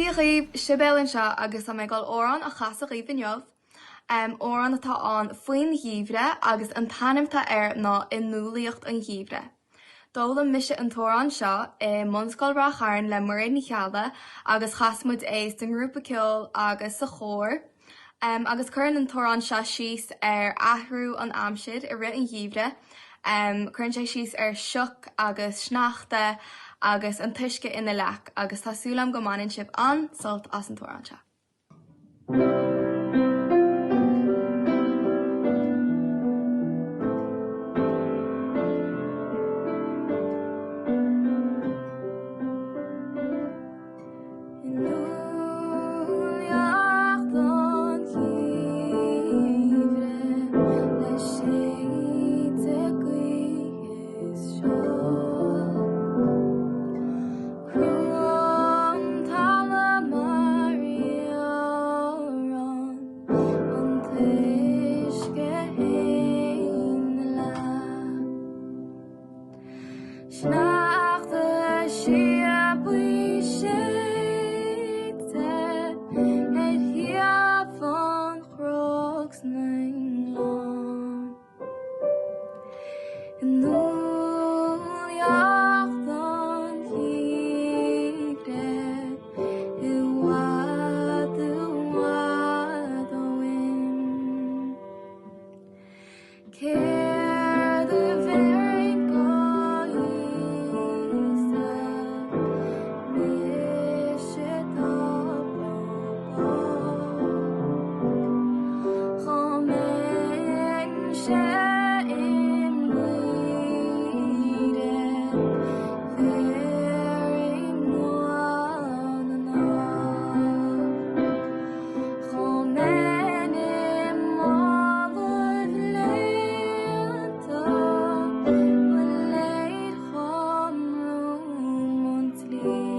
Gheimhridh Sibéal Ní Chasaide agus am ag óran a chas a Gheimhridh inniuh. Óran atá an faoin Gheimhridh agus an tanimta ná nDúlaíocht an Gheimhridh. Dóla mise an tóran seo I mScoil4 Ar le Mhuiread Ní Chasaide agus chasmuid éis den grúpa Ceol agus sa chóir. Agus chuireann an tóran seo síos athrú an amsiad I rith an Gheimhridh. Chuireann sé síos seoc agus sneachta agus an tuisce ina leach agus tásúlam go maireann sibh an sult as an tóran seo. Sleep.